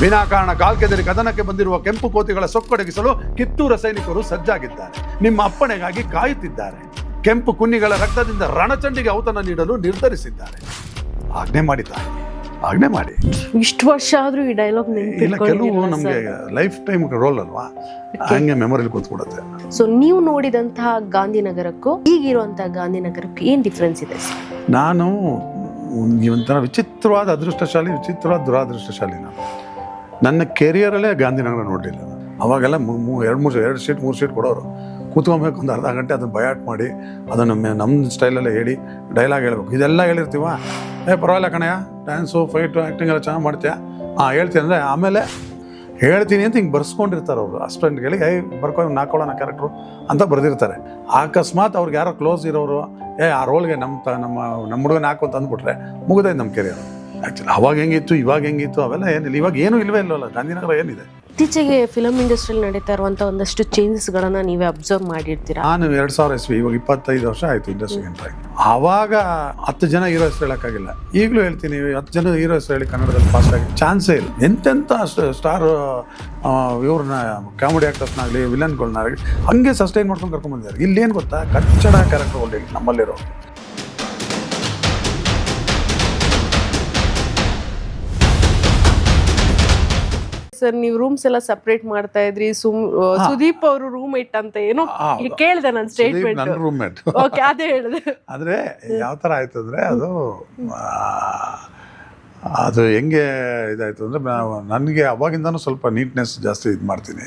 ವಿನಾಕಾರಣ ಕಾಲ್ಕೆದರಿ ಕದನಕ್ಕೆ ಬಂದಿರುವ ಕೆಂಪು ಕೋತಿಗಳ ಸೊಕ್ಕಡಗಿಸಲು ಕಿತ್ತೂರ ಸೈನಿಕರು ಸಜ್ಜಾಗಿದ್ದಾರೆ. ನಿಮ್ಮ ಅಪ್ಪಣೆಗಾಗಿ ಕಾಯುತ್ತಿದ್ದಾರೆ. ಕೆಂಪು ಕುನ್ನಿಗಳ ರಕ್ತದಿಂದ ರಣಚಂಡಿಗೆ ಔತಣ ನೀಡಲು ನಿರ್ಧರಿಸಿದ್ದಾರೆ. ಆಜ್ಞೆ ಮಾಡಿ ತಾಯಿ, ಆಜ್ಞೆ ಮಾಡಿ. ಇಷ್ಟು ವರ್ಷ ಆದ್ರೂ ಈ ಡೈಲಾಗ್ ಇಲ್ಲ, ಕೆಲವು ನಮಗೆ ಲೈಫ್ ಟೈಮ್ ರೋಲ್ ಅಲ್ವಾ, ಹಂಗೆ ಮೆಮೊರಿಲಿ ಕೂತ್ಕೊಡುತ್ತೆ. ಸೊ ನೀವು ನೋಡಿದಂತಹ ಗಾಂಧಿನಗರಕ್ಕೂ ಈಗಿರುವಂತಹ ಗಾಂಧಿನಗರಕ್ಕೂ ಏನ್ ಡಿಫ್ರೆನ್ಸ್ ಇದೆ ಸರ್? ನಾನು ಒಂಥರ ವಿಚಿತ್ರವಾದ ಅದೃಷ್ಟಶಾಲಿ, ವಿಚಿತ್ರವಾದ ದುರಾದೃಷ್ಟಶಾಲಿ. ನನ್ನ ಕೆರಿಯರಲ್ಲೇ ಗಾಂಧಿನಗರ ನೋಡಲಿಲ್ಲ. ಅವಾಗೆಲ್ಲ 2 ಸೀಟ್ 3 ಸೀಟ್ ಕೊಡೋರು. ಕೂತ್ಕೊಬೇಕು ಒಂದು ಅರ್ಧ ಗಂಟೆ ಅದನ್ನು ಬಯಾಟ್ ಮಾಡಿ ಅದನ್ನು ನಮ್ಮ ಸ್ಟೈಲಲ್ಲೇ ಹೇಳಿ ಡೈಲಾಗ್ ಹೇಳ್ಬೇಕು. ಇದೆಲ್ಲ ಹೇಳಿರ್ತೀವ, ಪರವಾಗಿಲ್ಲ ಕಣಯ್ಯ, ಡ್ಯಾನ್ಸು ಫೈಟು ಆ್ಯಕ್ಟಿಂಗ್ ಎಲ್ಲ ಚೆನ್ನಾಗಿ ಮಾಡ್ತೀಯ, ಹೇಳ್ತೀನಿ ಅಂದರೆ ಆಮೇಲೆ ಹೇಳ್ತೀನಿ ಅಂತ ಹಿಂಗೆ ಬರ್ಸ್ಕೊಂಡಿರ್ತಾರೆ ಅವರು. ಅಸ್ಟೆಂಟ್ಗಳಿಗೆ ನಾಕೊಳ್ಳೋಣ ಕ್ಯಾರೆಕ್ಟ್ರು ಅಂತ ಬರೆದಿರ್ತಾರೆ. ಅಕಸ್ಮಾತ್ ಅವ್ರಿಗೆ ಯಾರೋ ಕ್ಲೋಸ್ ಇರೋರು ಆ ರೋಲ್ಗೆ ನಮ್ಮ ಹುಡುಗನ ಹಾಕು ಅಂತ ಅಂದ್ಬಿಟ್ರೆ ಮುಗಿದೈತೆ ನಮ್ಮ ಕೆರಿಯರ್. ಆ್ಯಕ್ಚುಲಿ ಅವಾಗ ಹೆಂಗಿತ್ತು ಇವಾಗ ಹೆಂಗಿತ್ತು ಅವೆಲ್ಲ ಏನಿಲ್ಲ. ಇವಾಗ ಏನೂ ಇಲ್ವೇ ಇಲ್ಲವಲ್ಲ, ಗಾಂಧಿನಗರ ಏನಿದೆ. ಇತ್ತೀಚೆಗೆ ಫಿಲಮ್ ಇಂಡಸ್ಟ್ರಿಯಲ್ಲಿ ನಡೀತಾ ಇರುವಂಥ ಒಂದಷ್ಟು ಚೇಂಜಸ್ಗಳನ್ನು ನೀವೇ ಅಬ್ಸರ್ವ್ ಮಾಡಿರ್ತೀರಾ? ನಾನು 2000 ಇಸ್ವಿ, ಇವಾಗ 25 ವರ್ಷ ಆಯಿತು ಇಂಡಸ್ಟ್ರಿಗೆ ಎಂಟ್ರ್ ಆಗಿ. ಆವಾಗ 10 ಜನ ಹೀರೋ ಹೆಸರು ಹೇಳೋಕ್ಕಾಗಿಲ್ಲ. ಈಗಲೂ ಹೇಳ್ತೀನಿ, 10 ಜನ ಹೀರೋ ಹೆಸರು ಹೇಳಿ ಕನ್ನಡದಲ್ಲಿ ಫಾಸ್ಟಾಗಿ ಚಾನ್ಸೇ ಇಲ್ಲ. ಎಂತೆಂಥ ಸ್ಟಾರ್ ಇವ್ರನ್ನ ಕಾಮಿಡಿ ಆ್ಯಕ್ಟರ್ಸ್ನಾಗಲಿ ವಿಲನ್ಗಳನ್ನಾಗಲಿ ಹಂಗೆ ಸಸ್ಟೈನ್ ಮಾಡ್ಕೊಂಡು ಕರ್ಕೊಂಡ್ಬಂದಿದ್ದಾರೆ. ಇಲ್ಲೇನು ಗೊತ್ತಾ, ಕಚ್ಚಡ ಕ್ಯಾರೆಕ್ಟರ್ ಒಳ್ಳೆ ನಮ್ಮಲ್ಲಿರೋ. ಸರ್ ನೀವು ರೂಮ್ಸ್ ಎಲ್ಲ ಸಪ್ರೇಟ್ ಮಾಡ್ತಾ ಇದ್ರಿ, ಸುದೀಪ್ ಅವರು ರೂಮ್ಮೇಟ್ ಅಂತ ಏನೋ ಕೇಳಿದೆ ನಾನು ಸ್ಟೇಟ್ಮೆಂಟ್. ನನ್ನ ರೂಮ್ಮೇಟ್. ಓಕೆ, ಅದೇ ಹೇಳಿದೆ. ಆದರೆ ಯಾವ ಥರ ಆಯಿತು ಅಂದರೆ ಅದು ಹೆಂಗೆ ಇದಾಯಿತು ಅಂದರೆ, ನನಗೆ ಅವಾಗಿಂದನೂ ಸ್ವಲ್ಪ ನೀಟ್ನೆಸ್ ಜಾಸ್ತಿ ಇದು ಮಾಡ್ತೀನಿ.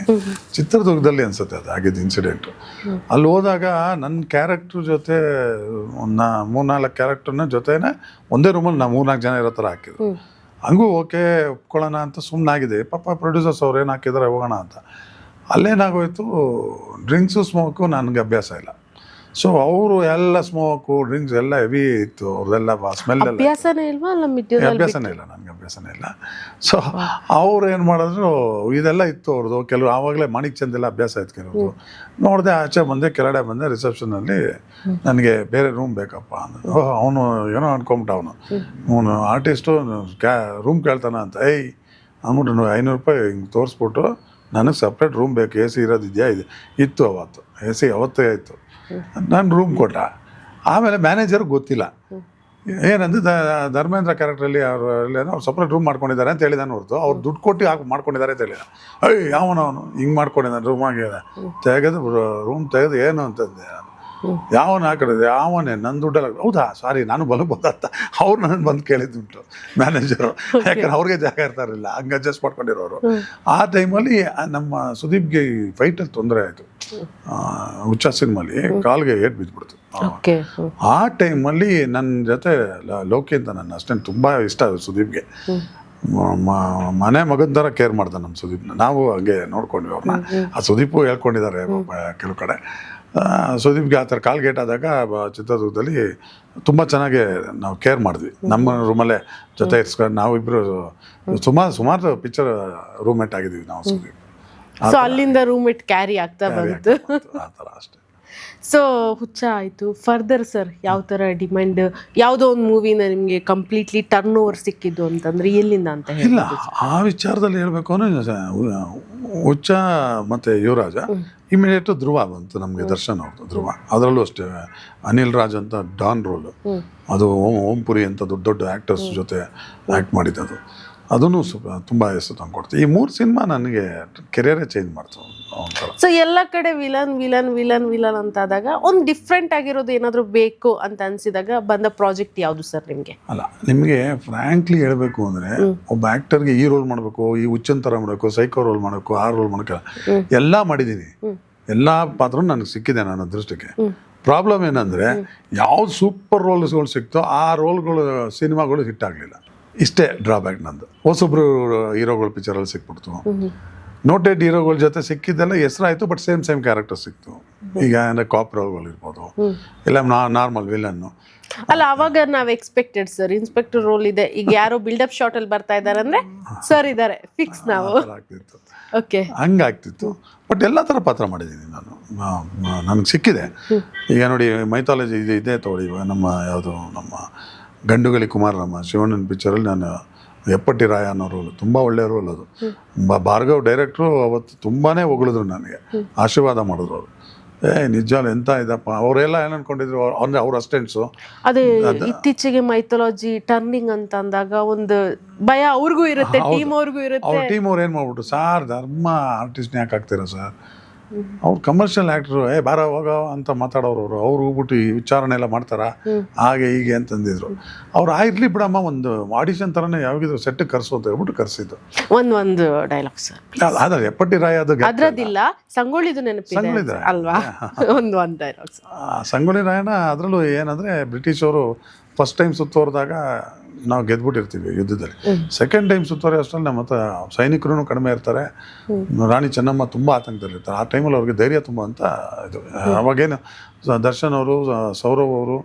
ಚಿತ್ರದುರ್ಗದಲ್ಲಿ ಅನಿಸುತ್ತೆ ಅದು ಆಗಿದ್ದು ಇನ್ಸಿಡೆಂಟು. ಅಲ್ಲಿ ಹೋದಾಗ ನನ್ನ ಕ್ಯಾರೆಕ್ಟ್ರ್ ಜೊತೆ ಒಂದು 3-4 ಕ್ಯಾರೆಕ್ಟರ್ನ ಜೊತೆನೇ ಒಂದೇ ರೂಮಲ್ಲಿ ನಾವು 3-4 ಜನ ಇರೋ ಥರ ಹಾಕಿದ್ರು. ಹಂಗೂ ಓಕೆ ಒಪ್ಕೊಳ್ಳೋಣ ಅಂತ ಸುಮ್ಮನಾಗಿದೆ. ಪಾಪ ಪ್ರೊಡ್ಯೂಸರ್ಸ್ ಅವ್ರು ಏನು ಹಾಕಿದ್ದಾರೆ ಹೋಗೋಣ ಅಂತ. ಅಲ್ಲೇನಾಗೋಯ್ತು, ಡ್ರಿಂಕ್ಸು ಸ್ಮೋಕು ನನಗೆ ಅಭ್ಯಾಸ ಇಲ್ಲ. ಸೊ ಅವರು ಎಲ್ಲ ಸ್ಮೋಕು ಡ್ರಿಂಕ್ಸ್ ಎಲ್ಲ ಹೆವಿ ಇತ್ತು ಅವ್ರದ್ದೆಲ್ಲ. ಸ್ಮೆಲ್ ಎಲ್ಲ ಅಭ್ಯಾಸನೇ ಇಲ್ವಾ? ಅಭ್ಯಾಸನೇ ಇಲ್ಲ, ನನಗೆ ಅಭ್ಯಾಸನೇ ಇಲ್ಲ. ಸೊ ಅವ್ರು ಏನು ಮಾಡಿದ್ರು, ಇದೆಲ್ಲ ಇತ್ತು ಅವ್ರದ್ದು. ಕೆಲವರು ಆವಾಗಲೇ ಮಾಣಿಕ್ ಚಂದೆಲ್ಲ ಅಭ್ಯಾಸ ಇತ್ತು ಕೆಲವ್ರದ್ದು. ನೋಡಿದೆ, ಆಚೆ ಬಂದೆ, ಕೆಳಗಡೆ ಬಂದೆ, ರಿಸೆಪ್ಷನಲ್ಲಿ ನನಗೆ ಬೇರೆ ರೂಮ್ ಬೇಕಪ್ಪ ಅಂದರು. ಅವನು ಏನೋ ಅನ್ಕೊಂಬಿಟ್ಟ, ಅವನು ಆರ್ಟಿಸ್ಟು ರೂಮ್ ಕೇಳ್ತಾನ ಅಂತ. ಅಂದ್ಬಿಟ್ಟು ₹500 ಹಿಂಗೆ ತೋರಿಸ್ಬಿಟ್ಟು ನನಗೆ ಸಪ್ರೇಟ್ ರೂಮ್ ಬೇಕು, AC ಇರೋದಿದೆಯಾ? ಇತ್ತು ಅವತ್ತು, AC ಅವತ್ತೇ ಇತ್ತು. ನಾನು ರೂಮ್ ಕೊಟ್ಟ. ಆಮೇಲೆ ಮ್ಯಾನೇಜರ್ಗೆ ಗೊತ್ತಿಲ್ಲ ಏನಂದ್ರೆ ಧರ್ಮೇಂದ್ರ ಕ್ಯಾರೆಕ್ಟ್ರಲ್ಲಿ ಅವ್ರು ಸಪ್ರೇಟ್ ರೂಮ್ ಮಾಡ್ಕೊಂಡಿದ್ದಾರೆ ಅಂತ ಹೇಳಿದಾನೆ ಹೊರತು ಅವ್ರು ದುಡ್ಡು ಕೊಟ್ಟು ಮಾಡ್ಕೊಂಡಿದ್ದಾರೆ ಅಂತ ಹೇಳಿದ. ಅವನು ಹಿಂಗೆ ಮಾಡ್ಕೊಂಡಿದ್ದಾನೆ ರೂಮ್ ಆಗಿದೆ ತೆಗೆದು ರೂಮ್ ತೆಗೆದು ಏನು ಅಂತಂದೆ ನಾನು. ಯಾವನು ಹಾಕಿದೆ? ಯಾವನೇ ನನ್ನ ದುಡ್ಡೆಲ್ಲ. ಹೌದಾ, ಸಾರಿ, ನಾನು ಬಲಬೋದಂತ ಅವ್ರು ನನ್ನ ಬಂದು ಕೇಳಿದ್ದುಂಟು ಮ್ಯಾನೇಜರು. ಯಾಕಂದ್ರೆ ಅವ್ರಿಗೆ ಜಾಗ ಇರ್ತಾರಿಲ್ಲ, ಹಂಗೆ ಅಡ್ಜಸ್ಟ್ ಮಾಡ್ಕೊಂಡಿರೋರು. ಆ ಟೈಮಲ್ಲಿ ನಮ್ಮ ಸುದೀಪ್ಗೆ ಫೈಟಲ್ಲಿ ತೊಂದರೆ ಆಯಿತು. ಹುಚ್ಚ ಸಿನಿಮಾಲಿ ಕಾಲ್ಗೆ ಏಟ್ ಬಿದ್ದುಬಿಡ್ತು. ಆ ಟೈಮಲ್ಲಿ ನನ್ನ ಜೊತೆ ಲೋಕಿ ಅಂತ ನನ್ನ ಅಷ್ಟೇನು ತುಂಬ ಇಷ್ಟ ಅದು ಸುದೀಪ್ಗೆ. ಮನೆ ಮಗನ ಥರ ಕೇರ್ ಮಾಡ್ದೆ ನಮ್ಮ ಸುದೀಪ್ನ. ನಾವು ಹಂಗೆ ನೋಡ್ಕೊಂಡ್ವಿ ಅವ್ರನ್ನ. ಆ ಸುದೀಪು ಹೇಳ್ಕೊಂಡಿದ್ದಾರೆ ಕೆಲವು ಕಡೆ. ಸುದೀಪ್ಗೆ ಆ ಥರ ಕಾಲ್ಗೇಟ್ ಆದಾಗ ಚಿತ್ರದುರ್ಗದಲ್ಲಿ ತುಂಬ ಚೆನ್ನಾಗಿ ನಾವು ಕೇರ್ ಮಾಡಿದ್ವಿ. ನಮ್ಮ ರೂಮಲ್ಲೇ ಜೊತೆ ಇರ್ಸ್ಕೊಂಡು ನಾವಿಬ್ಬರು ಸುಮಾರು ಪಿಕ್ಚರ್ ರೂಮ್ಮೇಟ್ ಆಗಿದ್ದೀವಿ ನಾವು ಸುದೀಪ್. ಸೊ ಅಲ್ಲಿಂದ ರೂಮ್ಮೇಟ್ ಕ್ಯಾರಿ ಆಗ್ತಾ ಬಂತು ಆ ಥರ ಅಷ್ಟೇ. ಸೊ ಹುಚ್ಚ ಆಯಿತು. ಫರ್ದರ್ ಸರ್ ಯಾವ ಥರ ಡಿಮ್ಯಾಂಡ್, ಯಾವುದೋ ಒಂದು ಮೂವಿನ ನಿಮಗೆ ಕಂಪ್ಲೀಟ್ಲಿ ಟರ್ನ್ ಓವರ್ ಸಿಕ್ಕಿದ್ದು ಅಂತಂದರೆ ಎಲ್ಲಿಂದ ಅಂತ ಹೇಳಿ? ಇಲ್ಲ, ಆ ವಿಚಾರದಲ್ಲಿ ಹೇಳಬೇಕು ಅಂದರೆ ಹುಚ್ಚ ಮತ್ತು ಯುವರಾಜ ಇಮಿಡಿಯೇಟು ಧ್ರುವ ಬಂತು ನಮಗೆ. ದರ್ಶನ್ ಅವ್ರದ್ದು ಧ್ರುವ, ಅದರಲ್ಲೂ ಅಷ್ಟೇ ಅನಿಲ್ ರಾಜ್ ಅಂತ ಡಾನ್ ರೋಲು. ಅದು ಓಂಪುರಿ ಅಂತ ದೊಡ್ಡ ದೊಡ್ಡ ಆ್ಯಕ್ಟರ್ಸ್ ಜೊತೆ ಆ್ಯಕ್ಟ್ ಮಾಡಿದ್ದದು. ಅದನ್ನು ತುಂಬ ಹೆಸರು ತಂದು ಕೊಡ್ತೀವಿ. ಈ 3 ಸಿನಿಮಾ ನನಗೆ ಕೆರಿಯರೇ ಚೇಂಜ್ ಮಾಡ್ತು ಒಂಥರ. ಸೊ ಎಲ್ಲ ಕಡೆ ವಿಲನ್ ವಿಲನ್ ವಿಲನ್ ವಿಲನ್ ಅಂತಾದಾಗ ಒಂದು ಡಿಫ್ರೆಂಟ್ ಆಗಿರೋದು ಏನಾದರೂ ಬೇಕು ಅಂತ ಅನಿಸಿದಾಗ ಬಂದ ಪ್ರಾಜೆಕ್ಟ್ ಯಾವುದು ಸರ್ ನಿಮಗೆ? ಅಲ್ಲ, ನಿಮಗೆ ಫ್ರ್ಯಾಂಕ್ಲಿ ಹೇಳಬೇಕು ಅಂದರೆ, ಒಬ್ಬ ಆ್ಯಕ್ಟರ್ಗೆ ಈ ರೋಲ್ ಮಾಡಬೇಕು, ಈ ಹುಚ್ಚನ್ ಥರ ಮಾಡಬೇಕು, ಸೈಕೋ ರೋಲ್ ಮಾಡಬೇಕು, ಆ ರೋಲ್ ಮಾಡೋಕ್ಕೆ ಎಲ್ಲ ಮಾಡಿದ್ದೀನಿ. ಎಲ್ಲ ಪಾತ್ರ ನನಗೆ ಸಿಕ್ಕಿದೆ ನನ್ನ ಅದೃಷ್ಟಕ್ಕೆ. ಪ್ರಾಬ್ಲಮ್ ಏನಂದರೆ, ಯಾವ್ದು ಸೂಪರ್ ರೋಲ್ಸ್ಗಳು ಸಿಕ್ತೋ ಆ ರೋಲ್ಗಳು ಸಿನಿಮಾಗಳು ಹಿಟ್ ಆಗಲಿಲ್ಲ. ಇಷ್ಟೇ ಡ್ರಾಬ್ಯಾಕ್ ನಂದು. ಹೊಸೊಬ್ರು ಹೀರೋಗಳು ಪಿಕ್ಚರಲ್ಲಿ ಸಿಕ್ಬಿಡ್ತು. ನೋಟೆಡ್ ಹೀರೋಗಳ ಜೊತೆ ಸಿಕ್ಕಿದ್ದೆಲ್ಲ ಹೆಸರಾಯಿತು, ಬಟ್ ಸೇಮ್ ಕ್ಯಾರೆಕ್ಟರ್ ಸಿಕ್ತು. ಈಗ ಅಂದರೆ ಕಾಪ್ ರೋಲ್ಗಳು ಇರ್ಬೋದು, ಇಲ್ಲ ನಾರ್ಮಲ್ ವಿಲನ್ನು. ಅಲ್ಲ, ಅವಾಗ ನಾವು ಎಕ್ಸ್ಪೆಕ್ಟೆಡ್ ಸರ್ ಇನ್ಸ್ಪೆಕ್ಟರ್ ರೋಲ್ ಇದೆ, ಈಗ ಯಾರೋ ಬಿಲ್ಡಪ್ ಶಾರ್ಟಲ್ಲಿ ಬರ್ತಾ ಇದ್ದಾರೆ ಅಂದರೆ ಸರ್ ಇದ್ದಾರೆ ಫಿಕ್ಸ್ ನಾವು ಆಗ್ತಿತ್ತು. ಓಕೆ, ಹಂಗಾಗ್ತಿತ್ತು. ಬಟ್ ಎಲ್ಲ ಥರ ಪಾತ್ರ ಮಾಡಿದ್ದೀನಿ ನಾನು, ನನಗೆ ಸಿಕ್ಕಿದೆ. ಈಗ ನೋಡಿ, ಮೈಥಾಲಜಿ ಇದೆ ತಗೊಳ್ಳಿ. ಇವಾಗ ನಮ್ಮ ಯಾವುದು ನಮ್ಮ ಗಂಡುಗಲಿ ಕುಮಾರ್, ನಮ್ಮ ಶಿವಣ್ಣನ ಪಿಕ್ಚರಲ್ಲಿ ನಾನು ಎಪ್ಪಟ್ಟಿ ರಾಯ ಅನ್ನೋ ರೋಲ್ ತುಂಬ ಒಳ್ಳೆಯ ರೋಲ್ ಅದು. ಭಾರ್ಗವ್ ಡೈರೆಕ್ಟ್ರು ಅವತ್ತು ತುಂಬಾ ಹೊಗಳಿದ್ರು ನನಗೆ, ಆಶೀರ್ವಾದ ಮಾಡಿದ್ರು ಅವರು. ನಿಜವಾಗ್ಲೂ ಎಂತ ಇದಪ್ಪ, ಅವರೆಲ್ಲ ಏನು ಅನ್ಕೊಂಡಿದ್ರು ಅಂದರೆ ಅವ್ರ ಅಸ್ಟೆಂಟ್ಸು. ಅದೇ ಇತ್ತೀಚೆಗೆ ಮೈಥಾಲಜಿ ಟರ್ನಿಂಗ್ ಅಂತ ಅಂದಾಗ ಒಂದು ಭಯ ಅವ್ರಿಗೂ ಇರುತ್ತೆ, ಟೀಮ್ ಅವ್ರಿಗೂ ಇರುತ್ತೆ. ಅವ್ರ ಟೀಮ್ ಅವ್ರು ಏನು ಮಾಡ್ಬಿಟ್ಟು, ಸಾರ್ ಧರ್ಮ ಆರ್ಟಿಸ್ಟ್ನ ಯಾಕೆ ಆಗ್ತೀರಾ ಸರ್, ಅವ್ರು ಕಮರ್ಷಿಯಲ್ ಆ್ಯಕ್ಟ್ರು, ಬಾರ ಹೋಗೋ ಅಂತ ಮಾತಾಡೋರು ಅವ್ರು ಹೋಗ್ಬಿಟ್ಟು ಈ ವಿಚಾರಣೆ ಎಲ್ಲ ಮಾಡ್ತಾರ ಹಾಗೆ ಹೀಗೆ ಅಂತಂದಿದ್ರು. ಅವ್ರು ಇರ್ಲಿ ಬಿಡಮ್ಮ, ಒಂದು ಆಡಿಷನ್ ಥರನೇ ಯಾವಾಗಿದ್ರು ಸೆಟ್ಟಿಗೆ ಕರ್ಸು ಅಂತ ಹೇಳ್ಬಿಟ್ಟು ಕರೆಸಿದ್ದು. ಒಂದು ಡೈಲಾಗ್ ಸರ್, ಅದ ಎಪ್ಪಟ್ಟಿ ರಾಯ ಅದು ಅದ್ರದಿಲ್ಲ, ಸಂಗೊಳ್ಳಿದು ನೆನಪಿದೆ ಅಲ್ವಾ? ಒಂದು ಡೈಲಾಗ್ ಸಂಗೊಳ್ಳಿ ರಾಯಣ್ಣ. ಅದರಲ್ಲೂ ಏನಂದರೆ ಬ್ರಿಟಿಷವರು ಫಸ್ಟ್ ಟೈಮ್ ಸುತ್ತೋರ್ದಾಗ ನಾವು ಗೆದ್ಬಿಟ್ಟಿರ್ತೀವಿ ಯುದ್ಧದಲ್ಲಿ. ಸೆಕೆಂಡ್ ಟೈಮ್ ಸುತ್ತೋರೆ ಅಷ್ಟರಲ್ಲಿ ನಮ್ಮ ಹತ್ರ ಸೈನಿಕರು ಕಡಿಮೆ ಇರ್ತಾರೆ. ರಾಣಿ ಚೆನ್ನಮ್ಮ ತುಂಬ ಆತಂಕದಲ್ಲಿರ್ತಾರೆ. ಆ ಟೈಮಲ್ಲಿ ಅವ್ರಿಗೆ ಧೈರ್ಯ ತುಂಬ ಅಂತ ಇದು. ಅವಾಗೇನು ದರ್ಶನ್ ಅವರು, ಸೌರವ್ ಅವರು,